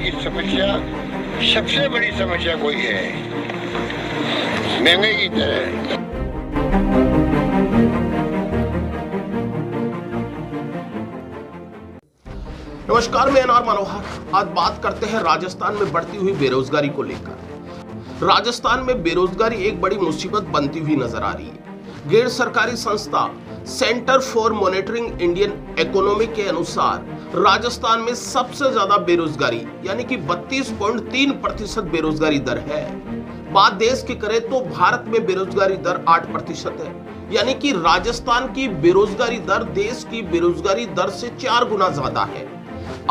की समस्या, सबसे बड़ी समस्या कोई है महंगाई की तरह। नमस्कार, मैं एनआर मनोहर। आज बात करते हैं राजस्थान में बढ़ती हुई बेरोजगारी को लेकर। राजस्थान में बेरोजगारी एक बड़ी मुसीबत बनती हुई नजर आ रही है। गैर सरकारी संस्था centre for monitoring Indian economy के अनुसार राजस्थान में सबसे ज्यादा बेरोजगारी यानी कि 32.3% बेरोजगारी दर है। बात देश की करें तो भारत में बेरोजगारी दर 8% है, यानी कि राजस्थान की बेरोजगारी दर देश की बेरोजगारी दर से 4 गुना ज्यादा है।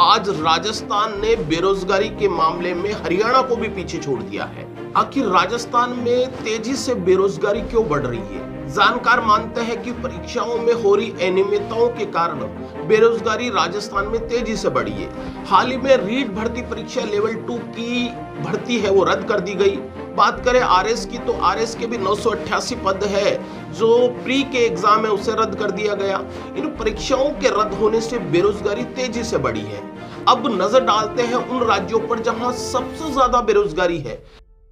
आज राजस्थान ने बेरोजगारी के मामले में हरियाणा को भी पीछे छोड़ दिया है। आखिर राजस्थान में तेजी से बेरोजगारी क्यों बढ़ रही है? जानकार मानते हैं कि परीक्षाओं में हो रही अनियमितताओं के कारण बेरोजगारी राजस्थान में तेजी से बढ़ी है। हाल ही में रीट भर्ती परीक्षा लेवल 2 की भर्ती है वो रद्द कर दी गई। बात करें आरएस की तो आरएस के भी 988 पद है, जो प्री के एग्जाम है उसे रद्द कर दिया गया। इन परीक्षाओं के रद्द होने से बेरोजगारी तेजी से बढ़ी है। अब नजर डालते हैं उन राज्यों पर जहां सबसे ज्यादा बेरोजगारी है।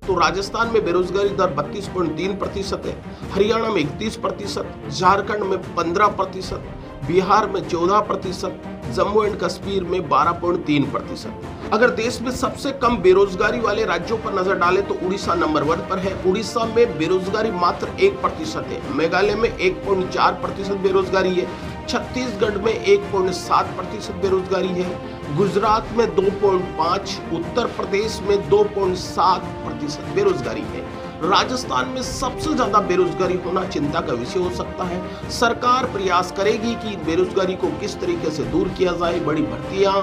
तो राजस्थान में बेरोजगारी दर 32.3% है, हरियाणा में 31%, झारखंड में 15%, बिहार में 14%, जम्मू एंड कश्मीर में 12.3%। अगर देश में सबसे कम बेरोजगारी वाले राज्यों पर नजर डालें तो उड़ीसा नंबर 1 पर है। उड़ीसा में बेरोजगारी मात्र 1% है, मेघालय में 1.4% बेरोजगारी है, छत्तीसगढ़ में 1.7% बेरोजगारी है, गुजरात में 2.5%, उत्तर प्रदेश में 2.7% बेरोजगारी है। राजस्थान में सबसे ज्यादा बेरोजगारी होना चिंता का विषय हो सकता है। सरकार प्रयास करेगी कि बेरोजगारी को किस तरीके से दूर किया जाए। बड़ी भर्तियां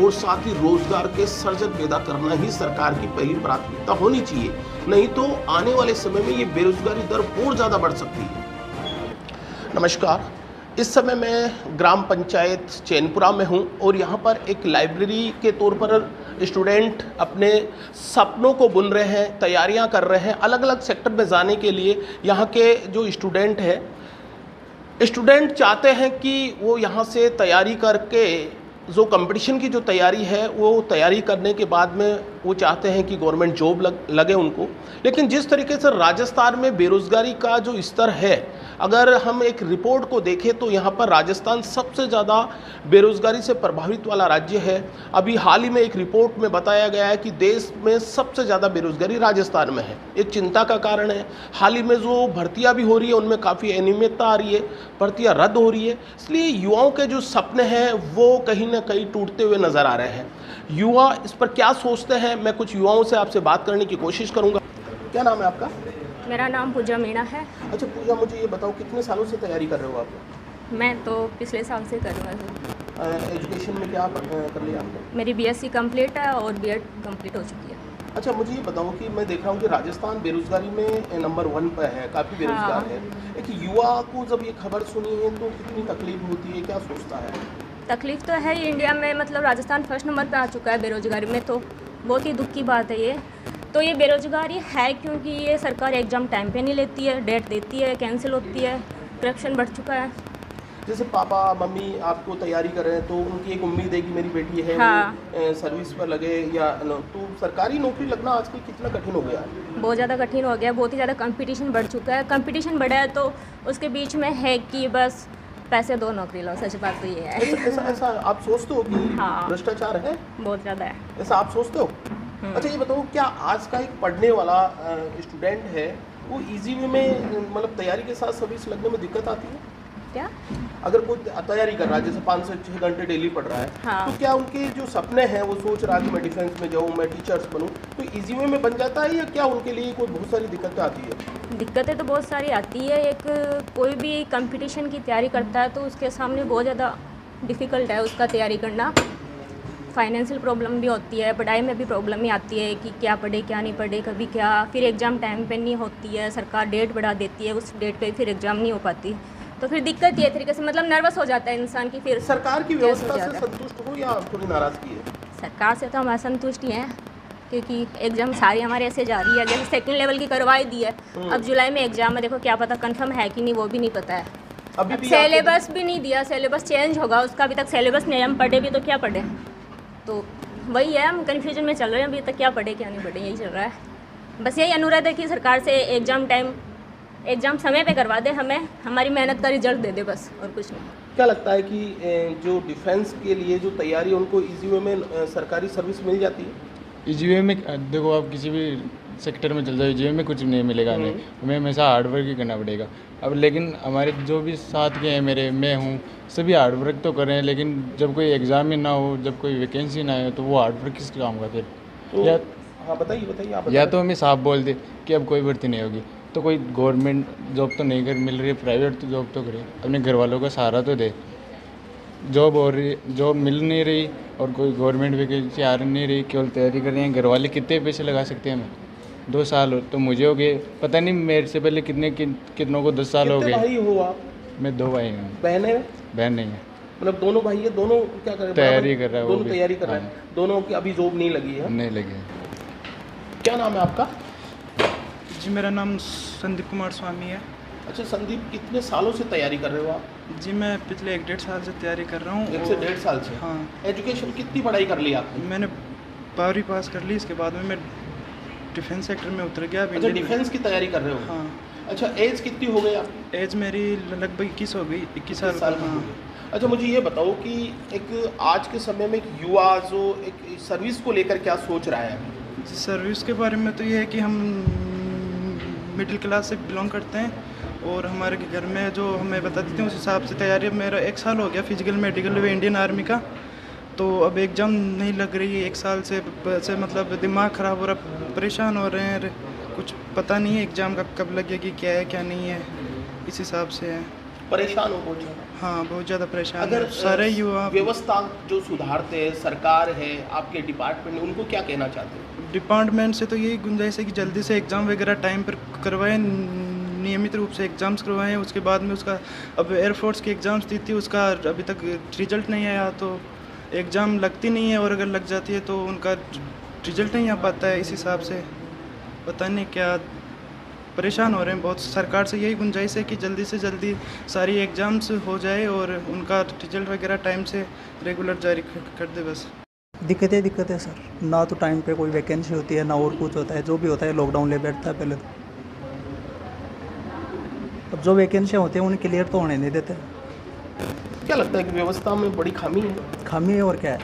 और साथ ही रोजगार के सृजन पैदा करना ही सरकार की पहली प्राथमिकता होनी चाहिए, नहीं तो आने वाले समय में ये बेरोजगारी दर और ज्यादा बढ़ सकती है। नमस्कार, इस समय मैं ग्राम पंचायत चैनपुरा में हूं और यहां पर एक लाइब्रेरी के तौर पर स्टूडेंट अपने सपनों को बुन रहे हैं, तैयारियां कर रहे हैं अलग अलग सेक्टर में जाने के लिए। यहां के जो स्टूडेंट चाहते हैं कि वो यहां से तैयारी करके जो कंपटीशन की जो तैयारी है वो तैयारी करने के बाद में वो चाहते हैं कि गवर्नमेंट जॉब लगे उनको। लेकिन जिस तरीके से राजस्थान में बेरोजगारी का जो स्तर है, अगर हम एक रिपोर्ट को देखें तो यहाँ पर राजस्थान सबसे ज़्यादा बेरोजगारी से प्रभावित वाला राज्य है। अभी हाल ही में एक रिपोर्ट में बताया गया है कि देश में सबसे ज़्यादा बेरोजगारी राजस्थान में है। एक चिंता का कारण है। हाल ही में जो भर्तियाँ भी हो रही है उनमें काफ़ी अनियमितता आ रही है, भर्तियाँ रद्द हो रही है, इसलिए युवाओं के जो सपने हैं वो कहीं ना कहीं टूटते हुए नजर आ रहे हैं। युवा इस पर क्या सोचते हैं, मैं कुछ युवाओं से आपसे बात करने की कोशिश करूंगा। क्या नाम है आपका? मेरा नाम पूजा मीणा है। अच्छा पूजा, मुझे ये बताओ कितने सालों से तैयारी कर रहे हो आप? मैं तो पिछले साल से कर रहा हूँ। एजुकेशन में क्या कर लिया आपने? मेरी बीएससी कंप्लीट है और बीएड कंप्लीट हो चुकी है। अच्छा मुझे ये बताओ कि मैं देख रहा हूँ कि राजस्थान बेरोजगारी में नंबर 1 पर है, काफ़ी बेरोजगार है। एक युवा को जब ये खबर सुनी है तो कितनी तकलीफ होती है, क्या सोचता है? तकलीफ तो है ही, इंडिया में मतलब राजस्थान फर्स्ट नंबर पर आ चुका है बेरोजगारी में, तो बहुत ही दुख की बात है ये। तो ये बेरोजगारी है क्योंकि ये सरकार एग्ज़ाम टाइम पे नहीं लेती है, डेट देती है, कैंसिल होती है, करप्शन बढ़ चुका है। जैसे पापा मम्मी आपको तैयारी कर रहे हैं तो उनकी एक उम्मीद है कि मेरी बेटी है वो सर्विस पर लगे या तो सरकारी नौकरी लगना आजकल कितना कठिन हो गया है? बहुत ज़्यादा कठिन हो गया, बहुत ही ज़्यादा कंपटीशन बढ़ चुका है। कंपटीशन बढ़ा है तो उसके बीच में है कि बस पैसे दो नौकरी लो, सच बात तो ये है। ऐसा आप सोचते हो कि भ्रष्टाचार है? बहुत ज़्यादा है। ऐसा आप सोचते हो? अच्छा ये बताओ, क्या आज का एक पढ़ने वाला स्टूडेंट है वो इजी वे में मतलब तैयारी के साथ सर्विस लगने में दिक्कत आती है क्या? अगर कोई तैयारी कर रहा है जैसे 5 से 6 घंटे डेली पढ़ रहा है, तो क्या उनके जो सपने हैं वो सोच रहा है कि मैं डिफेंस में जाऊँ, मैं टीचर्स बनूँ, तो इजी वे में बन जाता है या क्या उनके लिए कोई बहुत सारी दिक्कतें आती है? दिक्कतें तो बहुत सारी आती है। एक कोई भी कंपटीशन की तैयारी करता है तो उसके सामने बहुत ज़्यादा डिफ़िकल्ट है उसका तैयारी करना। फाइनेंशियल प्रॉब्लम भी होती है, पढ़ाई में भी प्रॉब्लम ही आती है कि क्या पढ़े क्या नहीं पढ़े, कभी क्या, फिर एग्ज़ाम टाइम पे नहीं होती है, सरकार डेट बढ़ा देती है, उस डेट पे फिर एग्ज़ाम नहीं हो पाती, तो फिर दिक्कत ये तरीके से मतलब नर्वस हो जाता है इंसान की। फिर सरकार की व्यवस्था से संतुष्ट हो या थोड़ी नाराज़गी है? सरकार से तो हम असंतुष्ट ही हैं क्योंकि एग्ज़ाम सारी हमारे ऐसे जा रही है। जैसे सेकंड लेवल की करवाई दी है, अब जुलाई में एग्ज़ाम है, देखो क्या पता कंफर्म है कि नहीं वो भी नहीं पता है। अभी भी सिलेबस भी नहीं दिया, सिलेबस चेंज होगा उसका, अभी तक सिलेबस नहीं, हम पढ़े भी तो क्या पढ़े। तो वही है, हम कन्फ्यूजन में चल रहे हैं अभी तक, क्या पढ़े क्या नहीं पढ़े, यही चल रहा है। बस यही अनुरोध है कि सरकार से एग्ज़ाम समय पे करवा दे, हमें हमारी मेहनत का रिजल्ट दे दे, बस और कुछ नहीं। क्या लगता है कि जो डिफेंस के लिए जो तैयारी है उनको इजी वे में सरकारी सर्विस मिल जाती है? इजी वे में देखो, आप किसी भी सेक्टर में चल जाओ, इजी वे में कुछ नहीं मिलेगा हमें, हमें हमेशा हार्डवर्क ही करना पड़ेगा। अब लेकिन हमारे जो भी साथ के हैं, मैं हूँ, सभी हार्डवर्क तो कर रहे हैं, लेकिन जब कोई एग्ज़ाम ही ना हो, जब कोई वैकेंसी ना हो, तो वो हार्डवर्क किस काम का फिर? तो या हाँ बताइए आप या तो हमें साफ बोल दे कि अब कोई भर्ती नहीं होगी, तो कोई गवर्नमेंट जॉब तो नहीं कर मिल रही है, प्राइवेट तो जॉब तो करे, अपने घर वालों का सहारा तो दे। जॉब हो रही, जॉब मिल नहीं रही और कोई गवर्नमेंट वैकेंसी आ नहीं रही, केवल तैयारी कर रहे हैं। घर वाले कितने पैसे लगा सकते हैं हमें? 2 साल तो मुझे हो गए, पता नहीं मेरे से पहले कितनों को 10 साल हो कितने गए। भाई हो आप? मैं 2 भाई हूँ। बहन नहीं है? मतलब दोनों भाई है, दोनों क्या कर रहे हैं? तैयारी कर रहा है वो दोनों भी। तैयारी कर रहे हैं, दोनों की अभी जॉब नहीं लगी है? नहीं लगे। क्या नाम है आपका? जी, मेरा नाम संदीप कुमार स्वामी है। अच्छा संदीप, कितने सालों से तैयारी कर रहे हो आप? जी, मैं पिछले 1-1.5 साल से तैयारी कर रहा हूँ। 1 से 1.5 साल से? हाँ, एजुकेशन कितनी पढ़ाई कर ली आपने? मैंने 12वीं पास कर ली, इसके बाद में मैं डिफेंस सेक्टर में उतर गया। अच्छा, डिफेंस की तैयारी कर रहे हो? हाँ। अच्छा, एज कितनी हो गई आपकी? एज मेरी लगभग 21 हो गई, 21 साल। साल की हो हाँ। गई। अच्छा, मुझे ये बताओ कि एक आज के समय में एक युवा जो एक सर्विस को लेकर क्या सोच रहा है अभी? जी, सर्विस के बारे में तो ये है कि हम मिडिल क्लास से बिलोंग करते हैं और हमारे घर में जो हमें बता देते हैं उस हिसाब से तैयारी। मेरा 1 साल हो गया फिजिकल मेडिकल वे इंडियन आर्मी का, तो अब एग्ज़ाम नहीं लग रही है 1 साल से मतलब दिमाग ख़राब हो रहा, परेशान हो रहे हैं, कुछ पता नहीं है एग्ज़ाम का कब लगेगी, क्या है क्या नहीं है, इस हिसाब से है। परेशान हो बहुत ज़्यादा? हाँ, बहुत ज़्यादा परेशान। अगर सारे युवा व्यवस्था जो सुधारते हैं, सरकार है, आपके डिपार्टमेंट, उनको क्या कहना चाहते हैं? डिपार्टमेंट से तो यही गुंजाइश है कि जल्दी से एग्ज़ाम वगैरह टाइम पर करवाएं, नियमित रूप से एग्ज़ाम्स करवाएं। उसके बाद में उसका अब एयरफोर्स की एग्ज़ाम्स दी थी, उसका अभी तक रिजल्ट नहीं आया, तो एग्ज़ाम लगती नहीं है और अगर लग जाती है तो उनका रिजल्ट नहीं आ पाता है। इस हिसाब से पता नहीं क्या परेशान हो रहे हैं बहुत। सरकार से यही गुंजाइश है कि जल्दी से जल्दी सारी एग्ज़ाम्स हो जाए और उनका रिजल्ट वगैरह टाइम से रेगुलर जारी कर दे बस। दिक्कत है सर, ना तो टाइम पे कोई वैकेंसी होती है, ना और कुछ होता है। जो भी होता है लॉकडाउन ले बैठता है पहले तो। अब जो वैकेंसियाँ होती हैं उन्हें क्लियर तो होने नहीं देते। क्या लगता है कि व्यवस्था में बड़ी खामी है? खामी है और क्या है।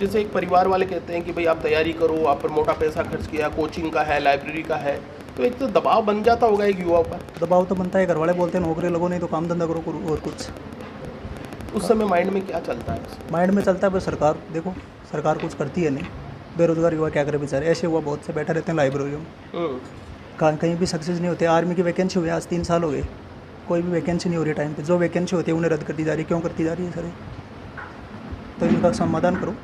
जैसे एक परिवार वाले कहते हैं कि भाई आप तैयारी करो, आप पर मोटा पैसा खर्च किया, कोचिंग का है, लाइब्रेरी का है, तो एक तो दबाव बन जाता होगा एक युवा पर। दबाव तो बनता है, घर वाले बोलते हैं नौकरी लगो, नहीं तो काम धंधा करो और कुछ। उस समय माइंड में क्या चलता है? माइंड में चलता है बस सरकार, देखो सरकार कुछ करती है नहीं, बेरोजगार युवा क्या करे बेचारे। ऐसे युवा बहुत से बैठे रहते हैं लाइब्रेरियों में, कहीं भी सक्सेस नहीं होते। आर्मी की वैकेंसी हुई आज 3 साल हो गए, कोई भी वैकेंसी नहीं हो रही टाइम पे। जो वैकेंसी होती है उन्हें रद्द कर दी जा रही है। क्यों करती जा रही है सर? तो इनका समाधान करो।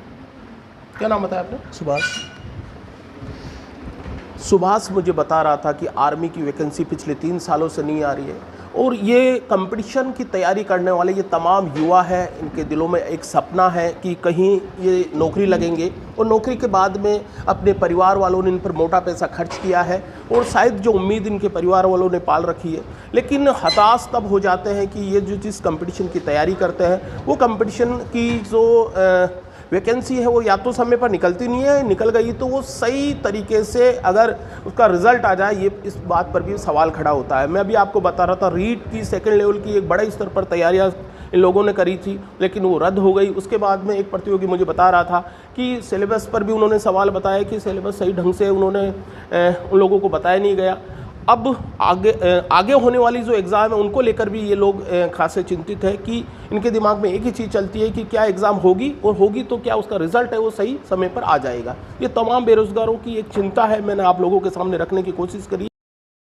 क्या नाम बताया आपने? सुभाष मुझे बता रहा था कि आर्मी की वैकेंसी पिछले 3 सालों से नहीं आ रही है और ये कंपटीशन की तैयारी करने वाले ये तमाम युवा है, इनके दिलों में एक सपना है कि कहीं ये नौकरी लगेंगे और नौकरी के बाद में अपने परिवार वालों ने इन पर मोटा पैसा खर्च किया है और शायद जो उम्मीद इनके परिवार वालों ने पाल रखी है, लेकिन हताश तब हो जाते हैं कि ये जो जिस कंपटीशन की तैयारी करते हैं वो कंपटीशन की जो वैकेंसी है वो या तो समय पर निकलती नहीं है, निकल गई तो वो सही तरीके से अगर उसका रिजल्ट आ जाए, ये इस बात पर भी सवाल खड़ा होता है। मैं अभी आपको बता रहा था रीट की 2nd लेवल की एक बड़े स्तर पर तैयारियां इन लोगों ने करी थी, लेकिन वो रद्द हो गई। उसके बाद में एक प्रतियोगी मुझे बता रहा था कि सिलेबस पर भी उन्होंने सवाल बताया कि सिलेबस सही ढंग से उन्होंने उन लोगों को बताया नहीं गया। अब आगे होने वाली जो एग्ज़ाम है उनको लेकर भी ये लोग खासे चिंतित है कि इनके दिमाग में एक ही चीज़ चलती है कि क्या एग्ज़ाम होगी और होगी तो क्या उसका रिज़ल्ट है वो सही समय पर आ जाएगा। ये तमाम बेरोज़गारों की एक चिंता है, मैंने आप लोगों के सामने रखने की कोशिश करी।